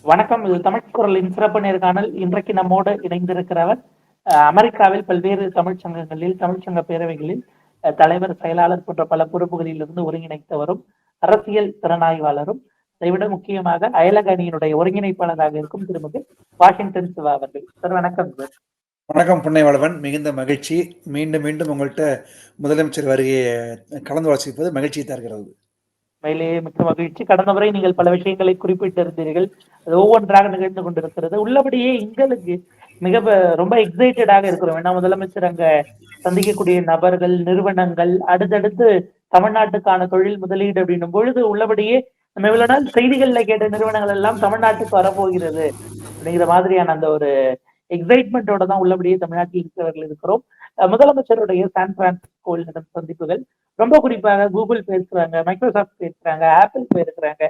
வணக்கம். இது தமிழ் குரலின் சிறப்பு நேர்காணல். இன்றைக்கு நம்மோடு இணைந்திருக்கிறவர் அமெரிக்காவில் பல்வேறு தமிழ்ச் சங்கங்களில், தமிழ்ச்சங்க பேரவைகளில் தலைவர், செயலாளர் போன்ற பல பொறுப்புகளிலிருந்து ஒருங்கிணைத்து வரும் அரசியல் திறனாய்வாளரும், அதைவிட முக்கியமாக அயலக அணியினுடைய ஒருங்கிணைப்பாளராக இருக்கும் திருமதி வாஷிங்டன் சிவா அவர்கள். சார் வணக்கம் சார். வணக்கம் புன்னைவளவன், மிகுந்த மகிழ்ச்சி. மீண்டும் மீண்டும் உங்கள்கிட்ட முதலமைச்சர் வருகையை கலந்து வாசிப்பது மகிழ்ச்சியை தருகிறது. மேலேயே மிக்க மகிழ்ச்சி. கடந்த முறை நீங்கள் பல விஷயங்களை குறிப்பிட்டிருந்தீர்கள். அது ஒவ்வொன்றாக நிகழ்ந்து கொண்டிருக்கிறது. உள்ளபடியே எங்களுக்கு ரொம்ப எக்ஸைட்டடாக இருக்கிறோம். ஏன்னா முதலமைச்சர் அங்க சந்திக்கக்கூடிய நபர்கள், நிறுவனங்கள், அடுத்தடுத்து தமிழ்நாட்டுக்கான தொழில் முதலீடு அப்படின்னும் பொழுது உள்ளபடியே நம்ம இவ்வளவு நாள் செய்திகள்ல கேட்ட நிறுவனங்கள் எல்லாம் தமிழ்நாட்டுக்கு வரப்போகிறது அப்படிங்கிற மாதிரியான அந்த ஒரு எக்ஸைட்மெண்டோட தான் உள்ளபடியே தமிழ்நாட்டில் இருக்கிறவர்கள் இருக்கிறோம். முதலமைச்சருடைய சான் பிரான்சிஸ்கோவில் நடந்த சந்திப்புகள், ரொம்ப குறிப்பாக கூகுள் பேசுறாங்க, மைக்ரோசாஃப்ட் பேசுறாங்க, ஆப்பிள் போயிருக்கிறாங்க.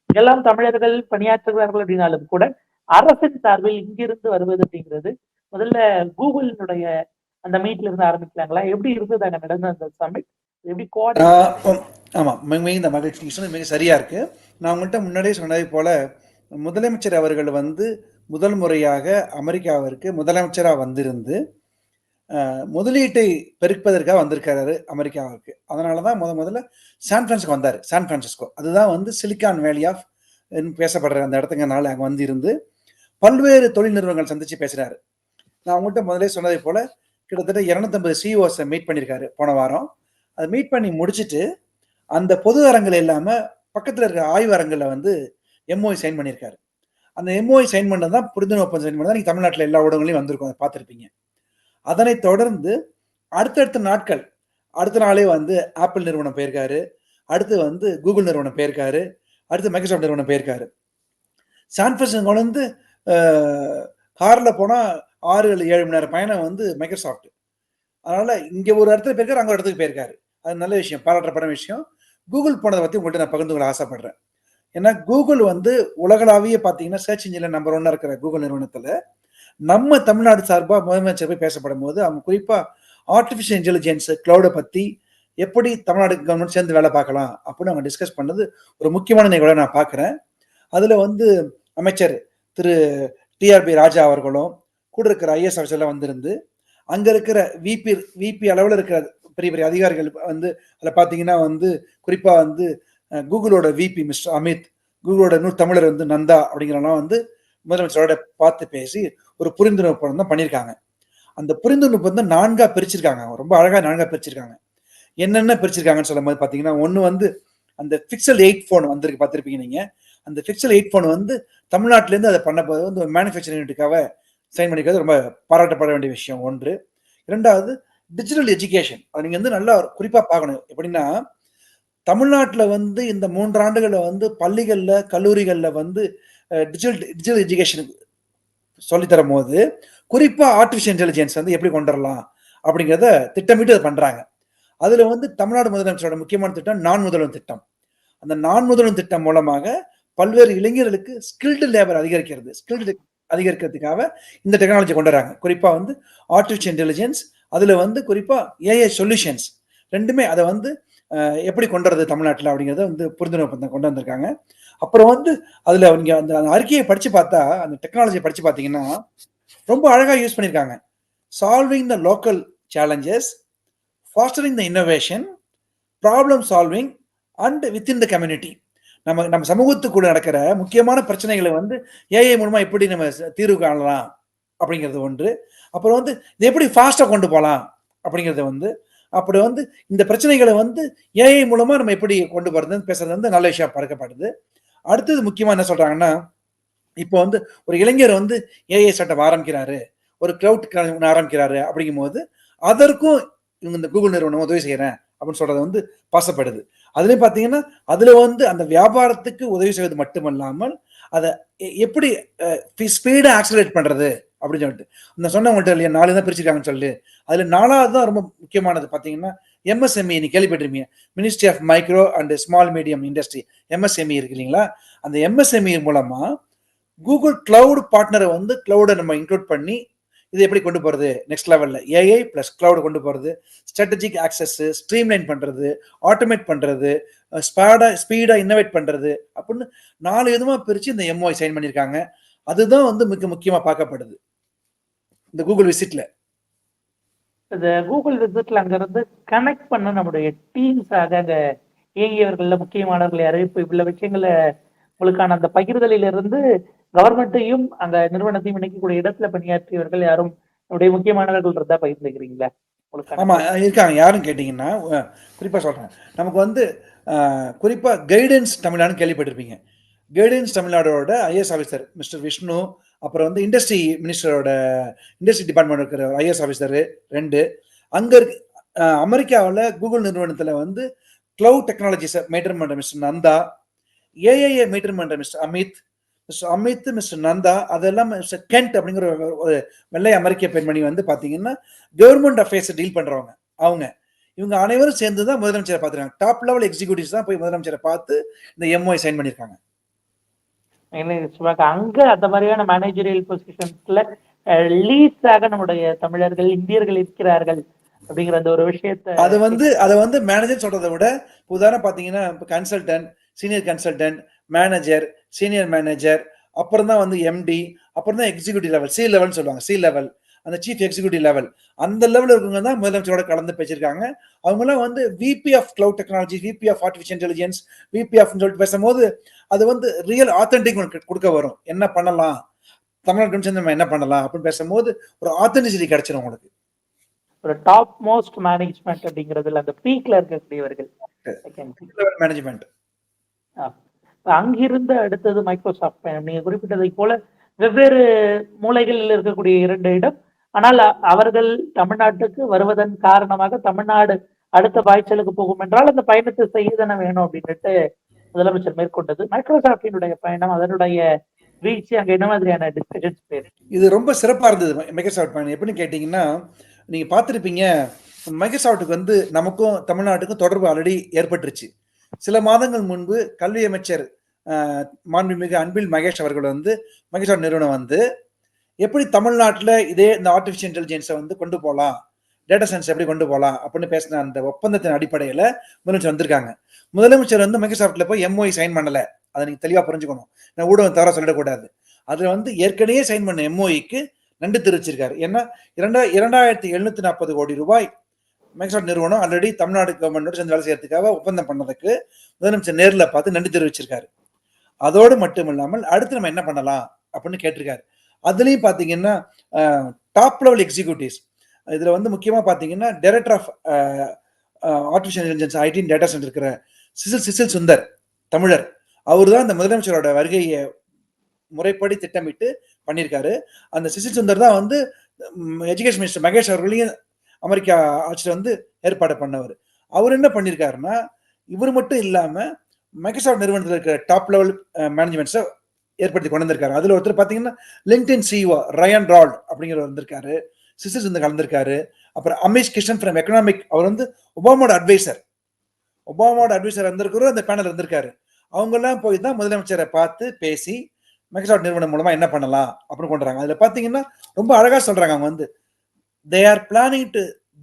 இதெல்லாம் தமிழர்கள் பணியாற்றுகிறார்கள் அப்படின்னாலும் கூட அரசின் சார்பில் இங்கிருந்து வருவது அப்படிங்கிறது முதல்ல கூகுளினுடைய அந்த மீட்ல இருந்து ஆரம்பிக்கலாங்களா? எப்படி இருந்தது அங்க நடந்த அந்த சமிட்? எப்படி ஆமா, மிகுந்த மகிழ்ச்சி. சொன்னது மிக சரியா இருக்கு. நான் உங்கள்கிட்ட முன்னாடியே சொன்னதை போல முதலமைச்சர் அவர்கள் முதல் முறையாக அமெரிக்காவிற்கு முதலமைச்சராக வந்திருந்து முதலீட்டை பெருப்பதற்காக வந்திருக்காரு அமெரிக்காவுக்கு. அதனால தான் முதல்ல சான் பிரான்சிஸ்கோ வந்தார். சான் பிரான்சிஸ்கோ அதுதான் சிலிக்கான் வேலி ஆஃப் பேசப்படுற அந்த இடத்துங்கனால அங்கே வந்து இருந்து பல்வேறு தொழில் நிறுவனங்கள் சந்திச்சு பேசுறாரு. நான் உங்கள்கிட்ட முதலே சொன்னதை போல கிட்டத்தட்ட 250 சிஇஓஸை மீட் பண்ணியிருக்காரு போன வாரம். அதை மீட் பண்ணி முடிச்சுட்டு அந்த பொது அரங்கில் இல்லாமல் பக்கத்தில் இருக்கிற ஆய்வு அரங்கில் எம்ஓஐ சைன் பண்ணியிருக்காரு. அந்த எம்ஓஐ சைன் பண்ணது தான் புரிந்துணர்வு ஒப்பந்தம் சைன் பண்ணதான் நீங்கள் தமிழ்நாட்டில் எல்லா ஊடகங்களையும் வந்திருக்கும், அதை பார்த்துருப்பீங்க. அதனை தொடர்ந்து அடுத்தடுத்த நாட்கள், அடுத்த நாளே ஆப்பிள் நிறுவனம் போயிருக்காரு, அடுத்து கூகுள் நிறுவனம் போயிருக்காரு, அடுத்து மைக்ரோசாஃப்ட் நிறுவனம் போயிருக்காரு. சான் பிரான்சிஸ்கோலேருந்து காரில் போனால் 6-7 மணி நேரம் பயணம் மைக்ரோசாஃப்ட். அதனால இங்கே ஒரு இடத்துல போயிருக்காரு, அங்கே ஒரு இடத்துக்கு போயிருக்காரு. அது நல்ல விஷயம், பாராட்டப்பட விஷயம். கூகுள் போனதை பற்றி உங்கள்கிட்ட நான் பகிர்ந்து கொள்ள ஆசைப்படுறேன். ஏன்னா கூகுள் உலகளாவிய பார்த்தீங்கன்னா சர்ச் இன்ஜினில் நம்பர் 1 இருக்கிற கூகுள் நிறுவனத்தில் நம்ம தமிழ்நாடு சார்பாக முதலமைச்சர் போய் பேசப்படும் போது அவங்க குறிப்பாக ஆர்டிஃபிஷியல் இன்டெலிஜென்ஸ், கிளவுடை பற்றி எப்படி தமிழ்நாடு கவர்மெண்ட் சேர்ந்து வேலை பார்க்கலாம் அப்படின்னு அவங்க டிஸ்கஸ் பண்ணது ஒரு முக்கியமான நிகழ்வை நான் பார்க்குறேன். அதில் அமைச்சர் திரு டிஆர்பி ராஜா அவர்களும் கூட இருக்கிற ஐஎஸ் ஆஃபீஸர் எல்லாம் வந்திருந்து அங்கே இருக்கிற விபி அளவில் இருக்கிற பெரிய பெரிய அதிகாரிகள் அதில் பார்த்தீங்கன்னா குறிப்பாக கூகுளோட விபி மிஸ்டர் அமித், கூகுளோட தமிழர் நந்தா அப்படிங்கிறலாம் முதலமைச்சரோட பார்த்து பேசி ஒரு புரிந்துணர்வு ஒப்பந்தம் பண்ணியிருக்காங்க. அந்த புரிந்துணர்வு ஒப்பந்தம் 4ஆக பிரிச்சிருக்காங்க. ரொம்ப அழகாக 4ஆக பிரிச்சிருக்காங்க. என்னென்ன பிரிச்சிருக்காங்கன்னு சொல்லும் போது பார்த்தீங்கன்னா, ஒன்று அந்த பிக்சல் 8 ஃபோன் வந்திருக்கு, பார்த்துருப்பீங்க நீங்கள். அந்த பிக்சல் 8 ஃபோன் தமிழ்நாட்டிலேருந்து அதை பண்ண போது ஒரு மேனுஃபேக்சரிங் யூனிட்டுக்காக சைன் பண்ணிக்கிறது ரொம்ப பாராட்டப்பட வேண்டிய விஷயம் ஒன்று. 2வது டிஜிட்டல் எஜுகேஷன். அதை நீங்கள் நல்லா குறிப்பாக பார்க்கணும். எப்படின்னா தமிழ்நாட்டில் இந்த 3 ஆண்டுகளில் பள்ளிகளில், கல்லூரிகளில் டிஜிட்டல் எஜுகேஷனுக்கு சொல்லித்தரும் போது குறிப்பாக ஆர்டிஃபிஷியல் இன்டெலிஜென்ஸ் எப்படி கொண்டு வரலாம் அப்படிங்கிறத திட்டமிட்டு அதை பண்ணுறாங்க. அதில் தமிழ்நாடு முதலமைச்சரோட முக்கியமான திட்டம் நான் முதல்வன் திட்டம். அந்த நான் முதல்வன் திட்டம் மூலமாக பல்வேறு இளைஞர்களுக்கு ஸ்கில்டு லேபர் அதிகரிக்கிறதுக்காக இந்த டெக்னாலஜி கொண்டு வராங்க. குறிப்பாக ஆர்டிஃபிஷியல் இன்டெலிஜென்ஸ், அதில் குறிப்பாக ஏஐ சொல்யூஷன்ஸ் ரெண்டுமே அதை எப்படி கொண்டு வரது தமிழ்நாட்டில் அப்படிங்கிறத புரிந்துணர்வு ஒப்பந்தம் கொண்டு வந்திருக்காங்க. அப்புறம் அதில் நீங்கள் அந்த அறிக்கையை படித்து பார்த்தா, அந்த டெக்னாலஜியை படித்து பார்த்தீங்கன்னா ரொம்ப அழகாக யூஸ் பண்ணியிருக்காங்க. Solving the local challenges, fostering the innovation, problem solving and within the community. நம்ம சமூகத்துக்குள்ள நடக்கிற முக்கியமான பிரச்சனைகளை ஏஐ மூலமா எப்படி நம்ம தீர்வு காணலாம் அப்படிங்கிறது ஒன்று. அப்புறம் இது எப்படி ஃபாஸ்ட்டாக கொண்டு போகலாம் அப்படிங்கிறது அப்படி இந்த பிரச்சனைகளை ஏஐ மூலமா நம்ம எப்படி கொண்டு போறதுன்னு பேசுறது நல்ல விஷயம் பார்க்கப்படுது. அடுத்தது முக்கியமா என்ன சொல்றாங்கன்னா, இப்போ ஒரு இளைஞர் ஏஐ ஸ்டார்ட் ஆரம்பிக்கிறாரு, ஒரு கிளவுட் ஆரம்பிக்கிறாரு அப்படிங்கும் போது அதற்கும் இவங்க இந்த கூகுள் நிறுவனம் உதவி செய்யறேன் அப்படின்னு சொல்றது பாசப்படுது. அதுலயும் பாத்தீங்கன்னா அதுல அந்த வியாபாரத்துக்கு உதவி செய்வது மட்டுமல்லாமல் அதை எப்படி ஸ்பீடா ஆக்சலரேட் பண்றது அப்படின்னு சொல்லிட்டு இந்த சொன்னவங்கள்ட்ட இல்லையா 4 தான் பிரிச்சிருக்காங்கன்னு சொல்லி அதுல 4வது தான் ரொம்ப முக்கியமானது. பாத்தீங்கன்னா எம்எஸ்எம்இ நீ கேள்விப்பட்டிருப்பீங்க, ministry of micro and small medium industry, MSME இருக்கு இல்லைங்களா. அந்த எம்எஸ்எம்இ மூலமா கூகுள் கிளவுட் பார்ட்னரை கிளவுடை நம்ம இன்க்ளூட் பண்ணி இது எப்படி கொண்டு போறது நெக்ஸ்ட் லெவல்ல ஏஐ பிளஸ் கிளவுட் கொண்டு போறது, ஸ்ட்ராட்டஜிக் ஆக்சஸ், ஸ்ட்ரீம்லைன் பண்றது, ஆட்டோமேட் பண்றது, ஸ்பீடா இன்னோவேட் பண்றது அப்படின்னு 4 விதமா பிரிச்சு இந்த எம்ஓஐ சைன் பண்ணியிருக்காங்க. அதுதான் வந்து மிக முக்கியமா பார்க்கப்படுது இந்த கூகுள் விசிட்ல. இந்த கூகுள் விசிட்ல அங்கிருந்து கனெக்ட் பண்ண நம்முடைய டீம்ஸாக அங்க இயங்கியவர்கள்ல முக்கியமானவர்கள் யாரு? இப்ப இவ்வளவு விஷயங்கள உங்களுக்கான அந்த பகிர்தலிலிருந்து கவர்மெண்ட்டையும் அந்த நிறுவனத்தையும் இணைக்கக்கூடிய இடத்துல பணியாற்றியவர்கள் யாரும் நம்முடைய முக்கியமானவர்கள் இருந்தா பகிர்ந்துக்கிறீங்களா? உங்களுக்கான ஆமா கேள்வி. இருக்காங்க. யாருன்னு கேட்டீங்கன்னா, குறிப்பா சொல்றேன். நமக்கு வந்து குறிப்பா கைடன்ஸ் தமிழ்நாடுன்னு கேள்விப்பட்டிருப்பீங்க. கைடன்ஸ் தமிழ்நாடோட ஐஏஎஸ் ஆஃபீசர் மிஸ்டர் விஷ்ணு, அப்புறம் வந்து இண்டஸ்ட்ரி மினிஸ்டரோட இண்டஸ்ட்ரி டிபார்ட்மெண்ட் இருக்கிற ஐஏஎஸ் ஆஃபீசர் 2 அங்க இருக்கு அமெரிக்காவுல கூகுள் நிறுவனத்துல வந்து கிளவுட் டெக்னாலஜிஸ மெயின்டெயின் பண்ற மிஸ்டர் நந்தா, ஏஐய மெயின்டெயின் பண்ற மிஸ்டர் அமித், மிஸ்டர் நந்தா, அதெல்லாம் மிஸ்டர் கென்ட் அப்படிங்கிற ஒரு வெள்ளை அமெரிக்க பெண்மணி வந்து பாத்தீங்கன்னா, கவர்மெண்ட் அஃபேர்ஸ் டீல் பண்றவங்க அவங்க. இவங்க அனைவரும் சேர்ந்து தான் முதலமைச்சரை பார்த்துருக்காங்க. டாப் லெவல் எக்ஸிக்யூட்டிவ்ஸ் தான் போய் முதலமைச்சரை பார்த்து இந்த எம்ஓஐ சைன் பண்ணியிருக்காங்க. அங்க அந்த மாதிரியான மேனேஜரியல் பொசிஷன்ஸ்ல லீட்ஸாக நம்முடைய தமிழர்கள், இந்தியர்கள் இருக்கிறார்கள் அப்படிங்கிற அந்த ஒரு விஷயத்த அத வந்து மேனேஜர் சொல்றதை விட உதாரணம் பாத்தீங்கன்னா consultant, senior consultant, manager, senior manager, அப்புறம் தான் வந்து எம்டி, அப்புறம் தான் எக்ஸிக்யூட்டிவ் லெவல், சி லெவல்னு சொல்லுவாங்க. சி லெவல், அந்த சீஃப் எக்ஸிக்யூட்டிவ் லெவல், அந்த லெவலில் இருக்கவங்க தான் முதலமைச்சரோட கலந்து பேசியிருக்காங்க. அவங்கெல்லாம் வந்து VP of cloud technology, VP of artificial intelligence, VP of சொல்லிட்டு பேசும்போது அது வந்து ரியல் ஆத்தென்டிக் கொடுக்க வரும். என்ன பண்ணலாம், தமிழ்நாடு சேர்ந்து நம்ம என்ன பண்ணலாம் அப்படின்னு பேசும்போது ஒரு ஆத்தென்டிசிட்டி கிடைச்சிடும் உங்களுக்கு. ஒரு டாப் மோஸ்ட் மேனேஜ்மெண்ட் அப்படிங்கிறதுல அந்த பீக்ல இருக்கக்கூடியவர்கள் மேனேஜ்மெண்ட். அங்கிருந்து அடுத்தது மைக்ரோசாஃப்ட். நீங்க குறிப்பிட்டதை போல வெவ்வேறு மூலைகளில் இருக்கக்கூடிய 2 இடம். ஆனால் அவர்கள் தமிழ்நாட்டுக்கு வருவதன் காரணமாக தமிழ்நாடு அடுத்த பாய்ச்சலுக்கு போகும் என்றால் அந்த பயணத்தை செய்யதானே வேணும் அப்படின்ட்டு முதலமைச்சர் மேற்கொண்டது. மைக்ரோசாஃப்டினுடைய பயணம், அதனுடைய வீழ்ச்சி, அங்க என்ன மாதிரியான டிஸ்கஷன்ஸ் பேர்? இது ரொம்ப சிறப்பா இருந்தது மைக்ரோசாஃப்ட் பயணம். எப்படின்னு கேட்டீங்கன்னா, நீங்க பார்த்திருப்பீங்க, மைக்ரோசாஃப்ட்டுக்கு வந்து நமக்கும் தமிழ்நாட்டுக்கும் தொடர்பு ஆல்ரெடி ஏற்பட்டுருச்சு. சில மாதங்கள் முன்பு கல்வி அமைச்சர் மாண்புமிகு அன்பில் மகேஷ் அவர்கள் வந்து மைக்ரோசாஃப்ட் நிறுவனம் வந்து எப்படி தமிழ்நாட்டில் இதே இந்த ஆர்டிஃபிஷியல் இன்டெலிஜென்ஸை வந்து கொண்டு போகலாம், டேட்டா சயின்ஸ் எப்படி கொண்டு போகலாம் அப்படின்னு பேசின அந்த ஒப்பந்தத்தின் அடிப்படையில் முதலமைச்சர் வந்திருக்காங்க. முதலமைச்சர் வந்து மைக்ரோசாஃப்ட்ல போய் எம்ஓஐ சைன் பண்ணல. அதை நீங்க தெளிவா புரிஞ்சுக்கணும். நான் ஊடகம் தவிர சொல்லிடக்கூடாது. அதுல வந்து ஏற்கனவே சைன் பண்ண எம்ஓஐக்கு நன்றி தெரிவிச்சிருக்காரு. ஏன்னா 2740 கோடி ரூபாய் மைக்ரோசாஃப்ட் நிறுவனம் ஆல்ரெடி தமிழ்நாடு கவர்மெண்டோட சேர்ந்து வேலை செய்யறதுக்காக ஒப்பந்தம் பண்ணதுக்கு முதலமைச்சர் நேரில் பார்த்து நன்றி தெரிவிச்சிருக்காரு. அதோடு மட்டும் இல்லாமல் அடுத்து நம்ம என்ன பண்ணலாம் அப்படின்னு கேட்டிருக்காரு. அதுலயும் பாத்தீங்கன்னா டாப் லெவல் எக்ஸிக்யூட்டிவ்ஸ் இதுல வந்து முக்கியமா பாத்தீங்கன்னா director of artificial intelligence IT data centre இருக்கிற சிசில் சுந்தர் தமிழர், அவர் தான் இந்த முதலமைச்சரோட வருகையை முறைப்படி திட்டமிட்டு பண்ணியிருக்காரு. அந்த சிசில் சுந்தர் தான் வந்து எஜுகேஷன் மினிஸ்டர் மகேஷ் அவர்களையும் அமெரிக்கா ஆட்சியில் வந்து ஏற்பாடு பண்ணவர். அவர் என்ன பண்ணியிருக்காருன்னா, இவர் மட்டும் இல்லாம மைக்ரோசாஃப்ட் நிறுவனத்தில் இருக்கிற டாப் லெவல் மேனேஜ்மெண்ட்ஸை ஏற்படுத்தி கொண்டு வந்திருக்காரு. அதுல ஒருத்தர் பாத்தீங்கன்னா லிங்க்டின் சிஇஓ ரயன் ரால்ட் அப்படிங்கிறவர் வந்திருக்காரு, சிசில் வந்து கலந்திருக்காரு. அப்புறம் அமீஷ் கிஷன் ஃப்ரம் எக்கனாமிக், அவர் வந்து ஒபாமாவோட அட்வைசர் வந்திருக்கிறோம், அந்த பேனல் இருந்திருக்காரு. அவங்க எல்லாம் போய் தான் முதலமைச்சரை பார்த்து பேசி மைக்ரோசாஃப்ட் நிறுவனம் மூலமா என்ன பண்ணலாம் அப்படின்னு கொண்டு வராங்க. அதுல பாத்தீங்கன்னா ரொம்ப அழகா சொல்றாங்க. அவங்க வந்து they are planning to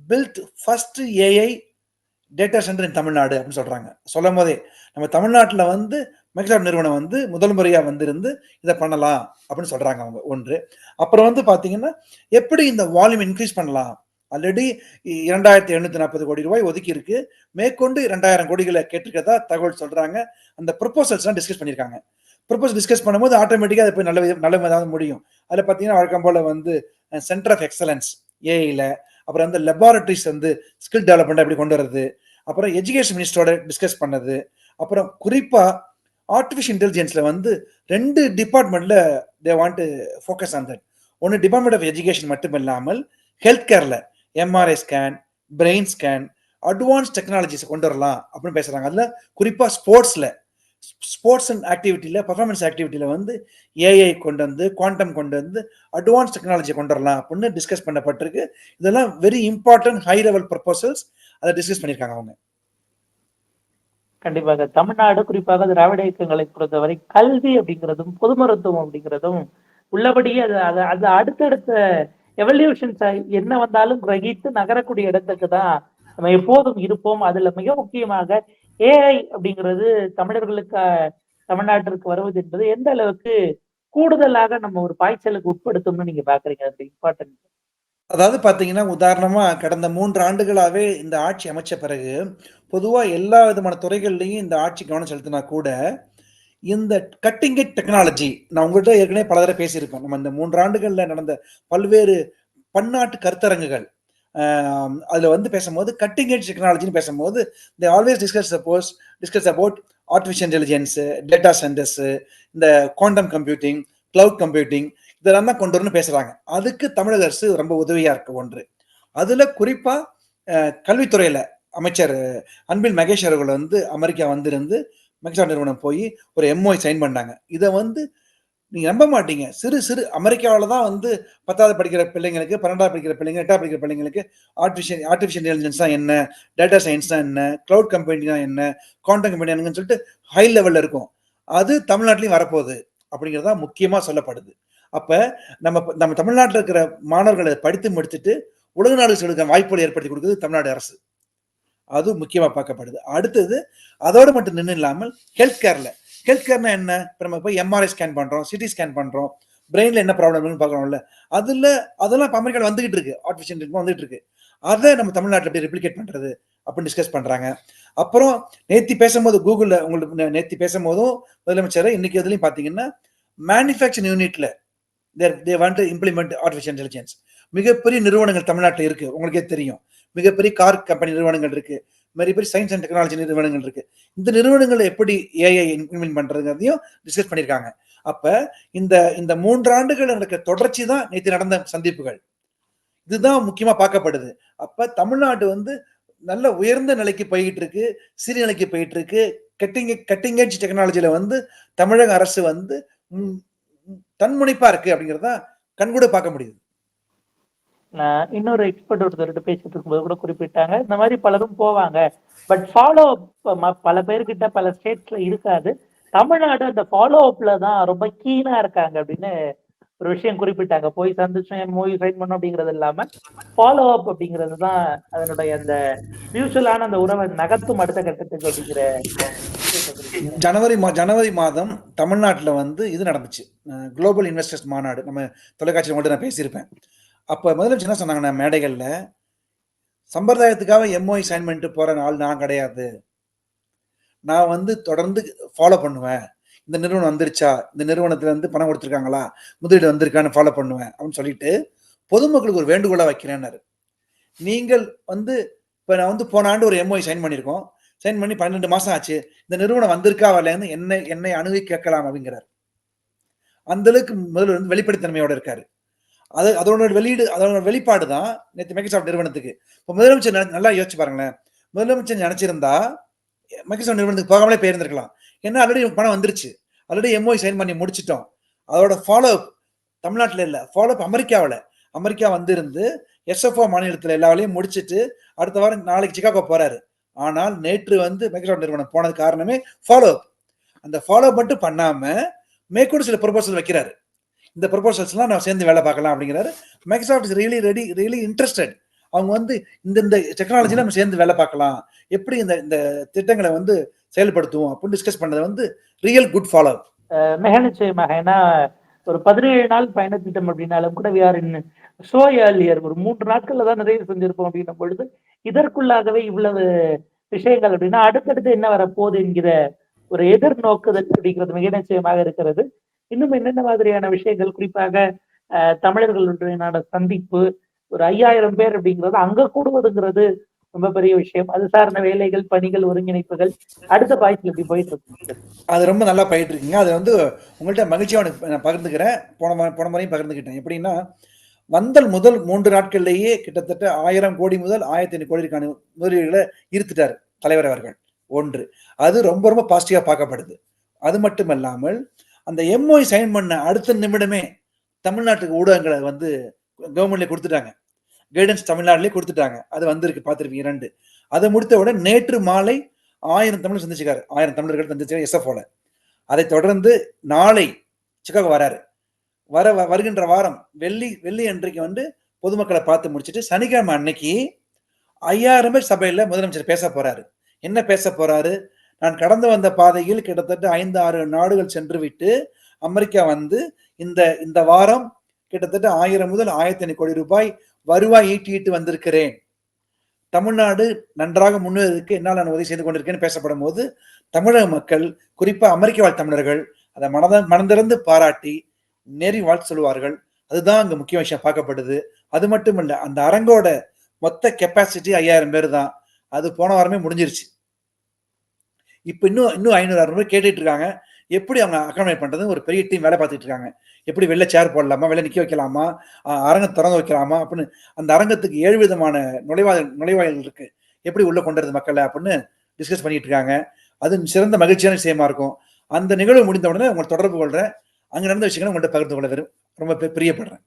build first AI data centre in Tamil Nadu அப்படின்னு சொல்றாங்க. சொல்லும் போதே நம்ம தமிழ்நாட்டில் வந்து மைக்ரோசாஃப்ட் நிறுவனம் வந்து முதல் முறையா வந்திருந்து இதை பண்ணலாம் அப்படின்னு சொல்றாங்க அவங்க. ஒன்று. அப்புறம் வந்து பாத்தீங்கன்னா எப்படி இந்த வால்யூம் இன்க்ரீஸ் பண்ணலாம். ஆல்ரெடி 2740 கோடி ரூபாய் ஒதுக்கி இருக்கு. மேற்கொண்டு 2000 கோடிகளை கேட்டிருக்கதா தகவல் சொல்றாங்க. அந்த ப்ரொபோசல்ஸ் எல்லாம் டிஸ்கஸ் பண்ணிருக்காங்க. ப்ரொபோசல் டிஸ்கஸ் பண்ணும்போது ஆட்டோமேட்டிக்கா அது போய் நல்ல விதமாக முடியும். அதுல பாத்தீங்கன்னா வழக்கம் போல வந்து சென்டர் ஆஃப் எக்ஸலன்ஸ் ஏஐல, அப்புறம் வந்து லெபார்டரிஸ் வந்து ஸ்கில் டெவலப்மெண்ட் எப்படி கொண்டு வருது, அப்புறம் எஜுகேஷன் மினிஸ்டரோட டிஸ்கஸ் பண்ணது, அப்புறம் குறிப்பா ஆர்டிஃபிஷியல் இன்டெலிஜென்ஸ்ல வந்து 2 டிபார்ட்மெண்ட்ல they want to focus on that. ஒன்று டிபார்ட்மெண்ட் ஆஃப் எஜுகேஷன் மட்டும் இல்லாமல் ஹெல்த் கேர்ல MRI scan, brain scan, advance technologies கொண்டு வரலாம் அப்படின்னு பேசுறாங்க. அதுல குறிப்பா ஸ்போர்ட்ஸ் அண்ட் ஆக்டிவிட்டியில, பர்ஃபார்மன்ஸ் ஆக்டிவிட்டியில வந்து ஏஐ கொண்டு வந்து, குவாண்டம் கொண்டு வந்து, அட்வான்ஸ் டெக்னாலஜி கொண்டு வரலாம் அப்படின்னு டிஸ்கஸ் பண்ணப்பட்டிருக்கு. இதெல்லாம் very important high level proposals. அதை டிஸ்கஸ் பண்ணியிருக்காங்க அவங்க. கண்டிப்பாக தமிழ்நாடு, குறிப்பாக திராவிட இயக்கங்களை பொறுத்தவரை கல்வி அப்படிங்கிறதும் பொது மருத்துவம் அப்படிங்கிறதும் உள்ளபடியே அது அது அது அடுத்தடுத்த எவல்யூஷன்ஸ் என்ன வந்தாலும் கிரகித்து நகரக்கூடிய இடத்துக்கு தான் நம்ம எப்போதும் இருப்போம். அதுல மிக முக்கியமாக ஏஐ அப்படிங்கிறது தமிழர்களுக்கு தமிழ்நாட்டிற்கு வருவது என்பது எந்த அளவுக்கு கூடுதலாக நம்ம ஒரு பாய்ச்சலுக்கு உட்படுத்தும்னு நீங்க பாக்குறீங்க? அந்த இம்பார்ட்டன்ட். அதாவது பார்த்தீங்கன்னா, உதாரணமா கடந்த 3 ஆண்டுகளாவே இந்த ஆட்சி அமைச்ச பிறகு, பொதுவா எல்லா விதமான துறைகள்லயும் இந்த ஆட்சி கவனம் செலுத்தினா கூட, இந்த கட்டிங் எட்ஜ் டெக்னாலஜி நான் உங்கள்ட்ட ஏற்கனவே பல தடவ பேசியிருப்பேன். நம்ம இந்த 3 ஆண்டுகள்ல நடந்த பல்வேறு பன்னாட்டு கருத்தரங்குகள். அ அதுல வந்து பேசும்போது கட்டிங் எட்ஜ் டெக்னாலஜின்னு பேசும்போது, they always discuss about artificial intelligence, data centres, இந்த குவாண்டம் கம்ப்யூட்டிங், கிளவுட் கம்ப்யூட்டிங் இதெல்லாம் தான் கொண்டு வரணும்னு பேசுறாங்க. அதுக்கு தமிழக அரசு ரொம்ப உதவியா இருக்கு ஒன்று. அதுல குறிப்பா கல்வித்துறையில அமைச்சர் அன்பில் மகேஷ் அவர்கள் வந்து அமெரிக்கா வந்திருந்து மைக்ரோசாஃப்ட் நிறுவனம் போய் ஒரு எம்ஓஐ சைன் பண்ணாங்க. இத வந்து நீங்க நம்ப மாட்டீங்க. சிறு சிறு அமெரிக்காவுல தான் வந்து 10வது படிக்கிற பிள்ளைங்களுக்கு, 12வது படிக்கிற பிள்ளைங்க, 8வது படிக்கிற பிள்ளைங்களுக்கு ஆர்டிபிஷியல் இன்டெலிஜென்ஸ்னா என்ன? டேட்டா சயன்ஸ்னா என்ன? கிளவுட் கம்ப்யூட்டிங்னா என்ன? குவாண்டம் கம்ப்யூட்டிங் என்னன்னு சொல்லிட்டு ஹை லெவல்ல இருக்கும். அது தமிழ்நாட்டிலயும் வரப்போகுது. அப்படிங்கிறது தான் முக்கியமா சொல்லப்படுது. அப்ப நம்ம தமிழ்நாட்டுல இருக்கிற மாணவர்கள படித்து முடிச்சுட்டு, உலக நாடுகளுக்கு செல்வதற்கான வாய்ப்புகளை ஏற்படுத்தி குடுக்குறது தமிழ்நாடு அரசு. அது முக்கியமா பார்க்கப்படுது. அடுத்தது அதோட மட்டும் நின்னு இல்லாமல் ஹெல்த் கேர்னா என்ன? இப்ப நம்ம போய் எம்ஆர்ஐ ஸ்கேன் பண்றோம், சிடி ஸ்கேன் பண்றோம். பிரெயின்ல என்ன ப்ராப்ளம் இருக்குன்னு பார்க்குறோம்ல. அதுல அதெல்லாம் இப்ப அமெரிக்கால வந்துகிட்டு இருக்கு. ஆர்டிபிஷியல் இன்டெலிஜென்ஸ் வந்துட்டு இருக்கு. அத நம்ம தமிழ்நாட்டுல எப்படி ரெப்ளிகேட் பண்றது? அப்படின்னு டிஸ்கஸ் பண்றாங்க. அப்புறம் நேத்தி பேசும்போது கூகுள்ல உங்களுக்கு நேத்தி பேசும்போதும் முதலமைச்சர் இன்னைக்கு இதுலயும் பார்த்தீங்கன்னா, மேனுஃபேக்சரிங் யூனிட்ல they want to implement artificial intelligence. மிகப்பெரிய நிறுவனங்கள் தமிழ்நாட்டுல இருக்கு. உங்களுக்கே தெரியும். மிகப்பெரிய கார் கம்பெனி நிறுவனங்கள் இருக்கு. மிகப்பெரிய சயின்ஸ் அண்ட் டெக்னாலஜி நிறுவனங்கள் இருக்கு. இந்த நிறுவனங்கள்ல எப்படி ஏஐ இம்ப்ளிமெண்ட் பண்றதுங்கிறதையும் டிஸ்கஸ் பண்ணியிருக்காங்க. அப்ப இந்த இந்த 3 ஆண்டுகள் நடக்கிற தொடர்ச்சி தான் நேத்து நடந்த சந்திப்புகள். இதுதான் முக்கியமா பார்க்கப்படுது. அப்ப தமிழ்நாடு வந்து நல்ல உயர்ந்த நிலைக்கு போய்க்கிட்டு இருக்கு. சிறிய நிலைக்கு போயிட்டு இருக்கு. கட்டிங் எட்ஜ் டெக்னாலஜில வந்து தமிழக அரசு வந்து ம் தன்முனைப்பா இருக்கு அப்படிங்கிறத கண்கூட பார்க்க முடியுது. நான் இன்னொரு எக்ஸ்பர்ட் ஒருத்தர்கிட்ட பேசிட்டு இருக்கும்போது கூட குறிப்பிட்டாங்க. இந்த மாரி பலரும் போவாங்க. பட் ஃபாலோ அப் பல பேர்கிட்ட பல ஸ்டேட்ஸ்ல இருக்காது. தமிழ்நாடு அந்த ஃபாலோ அப்ல தான் ரொம்ப கீனா இருக்காங்க அப்படின்னு ஒரு விஷயம் குறிப்பிட்டாங்க. போய் சந்திச்சோம், மூவி சைன் பண்ணோம் அப்படிங்கிறது இல்லாம, ஃபாலோ அப் அப்படிங்கிறது தான் அதனுடைய அந்த மியூச்சுவலான அந்த உறவை நகர்த்தும் அடுத்த கட்டத்துக்கு அப்படிங்கிற விஷயத்த குறிப்பிட்டாங்க. ஜனவரி மாதம் தமிழ்நாட்டுல வந்து இது நடந்துச்சு. குளோபல் இன்வெஸ்டர்ஸ் மாநாடு. நம்ம தொலைக்காட்சியில உங்கள்ட்ட நான் பேசியிருப்பேன். அப்ப முதலமைச்சர் என்ன சொன்னாங்கன்னா மேடைகள்ல, சம்பிரதாயத்துக்காக எம்ஓஐ சைன் பண்ணிட்டு போற ஆள் நான் கிடையாது. நான் வந்து தொடர்ந்து ஃபாலோ பண்ணுவேன். இந்த நிறுவனம் வந்துருச்சா? இந்த நிறுவனத்துல வந்து பணம் குடுத்துருக்காங்களா? முதலீடு வந்திருக்கான்னு ஃபாலோ பண்ணுவேன். அப்படின்னு சொல்லிட்டு, பொதுமக்களுக்கு ஒரு வேண்டுகோளா வைக்கிறேன்னாரு. நீங்கள் வந்து இப்ப நான் வந்து போன ஆண்டு ஒரு எம்ஓஐ சைன் பண்ணியிருக்கோம். சைன் பண்ணி 12 மாசம் ஆச்சு. இந்த நிறுவனம் வந்திருக்கா வரலையான்னு என்னை அணுகி கேட்கலாம் அப்படிங்கிறாரு. அந்த அளவுக்கு முதல்வர் வந்து வெளிப்படைத்தன்மையோட இருக்காரு. அதோட வெளிப்பாடு தான் நேத்து மைக்ரோசாஃப்ட் நிறுவனத்துக்கு. இப்ப முதலமைச்சர் நல்லா யோசிச்சு பாருங்களேன். முதலமைச்சர் நெனச்சிருந்தா, மைக்ரோசாஃப்ட் நிறுவனத்துக்கு போகாமலே போயிருந்திருக்கலாம். ஏன்னா ஆல்ரெடி பணம் வந்துருச்சு. ஆல்ரெடி எம்ஓஐ சைன் பண்ணி முடிச்சுட்டோம். அதோட ஃபாலோ அப் தமிழ்நாட்டுல இல்ல. ஃபாலோ அப் அமெரிக்காவுல. அமெரிக்கா வந்திருந்து எஸ்எஃப்ஓ மாநிலத்தில எல்லா வேலையும் முடிச்சுட்டு, அடுத்த வாரம் நாளைக்கு சிகாகோ போறாரு. ஆனால் நேற்று வந்து மைக்ரோசாஃப்ட் நிறுவனம் போனது காரணமே ஃபாலோ அப். அந்த ஃபாலோ அப் மட்டும் பண்ணாம, மேற்கொண்டு சில ப்ரொபோசல் வைக்கிறாரு. இந்த ப்ரொபோசல்ஸ்லாம் நான் சேர்ந்து வேலை பார்க்கலாம் அப்படிங்கிறாரு. Microsoft is really interested. அவங்க வந்து இந்த டெக்னாலஜில நம்ம சேர்ந்து வேலை பார்க்கலாம். எப்படி இந்த இந்த திட்டங்கள வந்து செயல்படுத்துவோம் அப்படின்னு டிஸ்கஸ் பண்ணது வந்து ரியல் குட் ஃபாலோ அப். மிக நிச்சயமாக. ஏன்னா, ஒரு 17 நாள் பயணத் திட்டம் அப்படின்னாலும் கூட, we are in so earlier. ஒரு 3 நாட்கள்ல தான் நிறைவு செஞ்சிருப்போம் அப்படின்னும் பொழுது, இதற்குள்ளாகவே இவ்வளவு விஷயங்கள் அப்படின்னா, அடுத்தடுத்து என்ன வரப்போகுது என்கிற ஒரு எதிர்நோக்குதல் அப்படிங்கிறது மிக நிச்சயமாக இருக்கிறது. இன்னும் என்னென்ன மாதிரியான விஷயங்கள் குறிப்பாக தமிழர்களுடனான சந்திப்பு, ஒரு 5000 பேர் அப்படிங்கிறது அங்க கூடுவதுங்கிறது ரொம்ப பெரிய விஷயம். அது சார்ந்த வேலைகள், பணிகள், ஒருங்கிணைப்புகள் அடுத்த பாய்ச்சல் எப்படி போயிட்டு இருக்கு? அது ரொம்ப நல்லா போயிட்டு இருக்குங்க. அது வந்து உங்கள்ட்ட மகிழ்ச்சியா நான் பகிர்ந்துக்கிறேன். போன முறையும் பகிர்ந்துக்கிட்டேன். எப்படின்னா, முதல் 3 நாட்கள்லேயே கிட்டத்தட்ட 1000 கோடி முதல் 1500 கோடிக்கான முதலீடுகள ஈர்த்துட்டாரு தலைவர் அவர்கள். 1. அது ரொம்ப ரொம்ப பாசிட்டிவா பார்க்கப்படுது. அது மட்டுமல்லாமல், அந்த எம்ஓஐ சைன் பண்ண அடுத்த நிமிடமே தமிழ்நாட்டுக்கு ஊடகங்கள வந்து கவர்மெண்ட்ல குடுத்துட்டாங்க. கைடன்ஸ் தமிழ்நாட்டிலேயே குடுத்துட்டாங்க. அது வந்திருக்கு பார்த்திருப்பீங்க 2. அத முடித்தவுடன் நேற்று மாலை 1000 தமிழர் சந்திச்சுக்காரு. 1000 தமிழர்கள் சந்திச்சாரு எஸ்எஃப்ஓல. அதைத் தொடர்ந்து நாளை சிகாகோ வராரு. வருகின்ற வாரம் வெள்ளி அன்றைக்கு வந்து பொதுமக்களை பார்த்து முடிச்சுட்டு சனிக்கிழமை அன்னைக்கு 5000 பேர் சபையில முதலமைச்சர் பேச போறாரு. என்ன பேச போறாரு? நான் கடந்து வந்த பாதையில் கிட்டத்தட்ட 5, 6 நாடுகள் சென்று விட்டு அமெரிக்கா வந்து இந்த இந்த வாரம் கிட்டத்தட்ட 1000 முதல் 1500 கோடி ரூபாய் வருவாய் ஈட்டிட்டு வந்திருக்கிறேன். தமிழ்நாடு நன்றாக முன்னேறதுக்கு என்னால் நான் உதவி செய்து கொண்டிருக்கேன்னு பேசப்படும் போது தமிழக மக்கள், குறிப்பா அமெரிக்க வாழ் தமிழர்கள் அதை மனந்திறந்து பாராட்டி நேரி வாழ்த்து சொல்லுவார்கள். அதுதான் அங்க முக்கிய விஷயம் பார்க்கப்படுது. அது மட்டும் இல்ல, அந்த அரங்கோட மொத்த கெப்பாசிட்டி 5000 பேர் தான். அது போன வாரமே முடிஞ்சிருச்சு. இப்ப இன்னும் 500 600 கேட்டுட்டு இருக்காங்க. எப்படி அவங்க அகாமடேட் பண்றது? ஒரு பெரிய டீம் வேலை பார்த்துட்டு இருக்காங்க. எப்படி வெளில சேர் போடலாமா, வெளில நிக்க வைக்கலாமா, அரங்கத்தை திறந்து வைக்கலாமா அப்படின்னு அந்த அரங்கத்துக்கு 7 விதமான நுழைவாயில் இருக்கு. எப்படி உள்ள கொண்டு வரது மக்களை அப்படின்னு டிஸ்கஸ் பண்ணிட்டு இருக்காங்க. அது சிறந்த மகிழ்ச்சியான விஷயமா இருக்கும். அந்த நிகழ்வு முடிந்த உடனே உங்களை தொடர்பு கொள்றேன். அங்க நடந்த விஷயங்களை உங்கள்கிட்ட பகிர்ந்து கொள்ள ரொம்ப பிரியப்படுறேன்.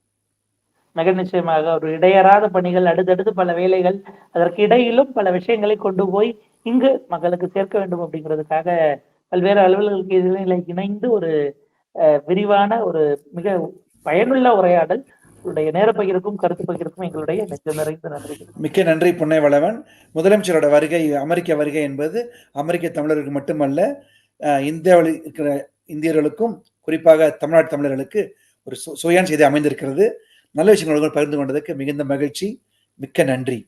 மிக நிச்சயமாக ஒரு இடையறாத பணிகள், அடுத்தடுத்து பல வேலைகள், அதற்கு இடையிலும் பல விஷயங்களை கொண்டு போய் இங்கு மக்களுக்கு சேர்க்க வேண்டும் அப்படிங்கிறதுக்காக பல்வேறு அலுவலர்களுக்கு இதில் இணைந்து ஒரு விரிவான ஒரு மிக பயனுள்ள உரையாடல். உங்களுடைய நேர பகிர்க்கும் கருத்து பகிர்க்கும் எங்களுடைய நெஞ்சம் நிறைந்த நன்றிகள். மிக்க நன்றி பொன்னைவளவன். முதலமைச்சரோட வருகை, அமெரிக்க வருகை என்பது அமெரிக்க தமிழருக்கு மட்டுமல்ல, இந்தியாவில் இருக்கிற இந்தியர்களுக்கும், குறிப்பாக தமிழ்நாட்டு தமிழர்களுக்கு ஒரு சுவையான செய்தி அமைந்திருக்கிறது. நல்ல விஷயங்களோடு பகிர்ந்து கொண்டதற்கு மிகுந்த மகிழ்ச்சி. மிக்க நன்றி.